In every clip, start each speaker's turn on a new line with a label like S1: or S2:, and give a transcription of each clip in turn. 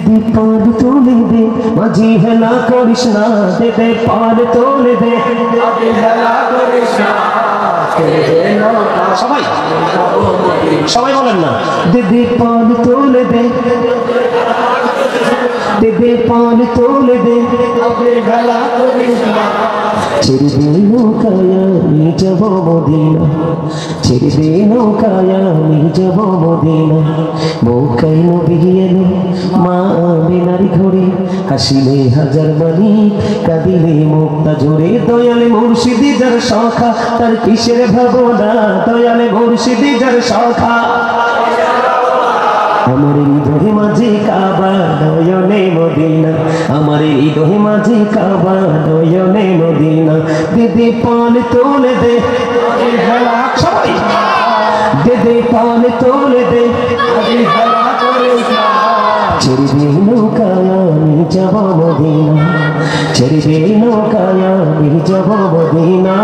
S1: दीदी पाल तोले दे माझी हेला करिस ना दीदी पाल तोले दे अभी हेला करिस ना সবাই সবাই বলেন না दीदी पाल तोले दे दीदी पाल तोले दे अभी हेला करिस ना ছেড়ে দে নৌকায় আমি যাব মদিনা ছেড়ে দে নৌকায় আমি যাব মদিনা নৌকায় নবী এলো মা আমিনার ঘরে হাসিলে হাজার মানি কাঁদিলে মুক্তা ঝরে দয়ালে মুর্শিদি যার সখা তার কিসের ভাবনা দয়ালে মুর্শিদি যার সখা আমার হৃদয় মাঝে কাবা নয়নে মদিনা আমার হৃদয় মাঝে কাবা নয়নে মদিনা দিদি পাল তোলে দে সবাই দিদি পাল তোলে দে ছেড়ে দে নৌকায় আমি যাব মদিনা ছেড়ে দে নৌকায় আমি যাব মদিনা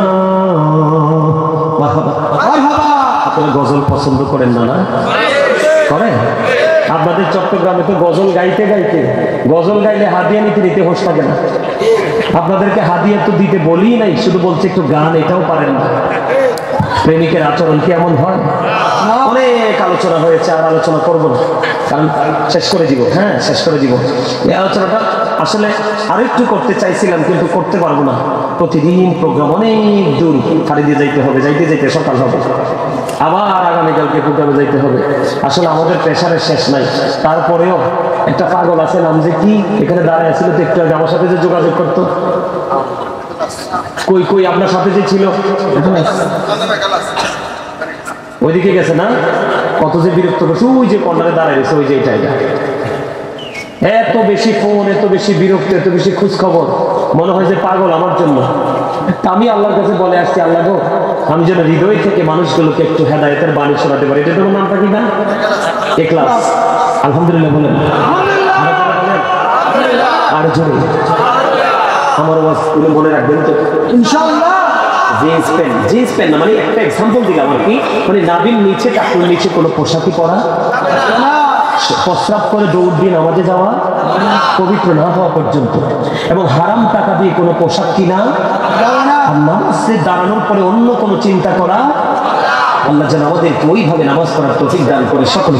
S1: আপনারা গজল পছন্দ করেন না না করেন আপনাদের চট্টগ্রামে তো গজল গাইতে গাইতে গজল গাইলে হাদিয়া নিতে নিতে হোশ থাকে না আপনাদেরকে হাদিয়া তো দিতে বলি নাই শুধু বলছে একটু গান এটাও পারেন না প্রেমিকের আচরণ কি এমন হয় অনেক আলোচনা হয়েছে আর আলোচনা করবো না কারণ শেষ করে দিব হ্যাঁ শেষ করে দিব এই আলোচনাটা আসলে আরেকটু করতে চাইছিলাম কিন্তু করতে পারবো না প্রতিদিন প্রোগ্রাম অনেক দূর ফাড়ি দিয়ে যাইতে হবে যাইতে যাইতে সকাল হবে আবার আগামীকালকে প্রোগ্রামে যাইতে হবে আসলে আমাদের প্রেশারের শেষ নাই তারপরেও একটা পাগল আছে নাম যে কি এখানে দাঁড়ায় আছিল তো একটু আগে আমার সাথে যে যোগাযোগ করতো কই কই আপনার সাথে যে ছিল ওইদিকে গেছে না কত যে বিরক্ত করছে ওই যে কর্নারে দাঁড়ায় গেছে ওই যে এই জায়গা এত বেশি ফোন এত বেশি বিরক্ত এত বেশি খোঁজ খবর মনে হয় যে পাগল আমার জন্য আমি আল্লাহর কাছে বলে আসছি আল্লাহ গো আমি যেন হৃদয় থেকে মানুষগুলোকে একটু হেদায়েতের বাণী শোনাতে পারি এটা তোমার নামটা কি না ইখলাস আলহামদুলিল্লাহ বলেন আর জোরে আমার ওয়াজ পুরো মনে রাখবেন তো ইনশাআল্লাহ জিন্স প্যান্ট না মানে একটা এক্সাম্পল দিলাম আর কি মানে নাভির নিচে টাকুর নিচে কোনো পোশাকই পরা প্রস্রাব করে দৌড় দিয়ে নামাজে যাওয়া পবিত্র না হওয়া পর্যন্ত এবং হারাম টাকা দিয়ে কোনো পোশাক কিনা আর নামাজে দাঁড়ানোর পরে অন্য কোনো চিন্তা করা আল্লাহ যেন আমাদেরকে ওইভাবে নামাজ পড়ার তৌফিক দান করে সকলে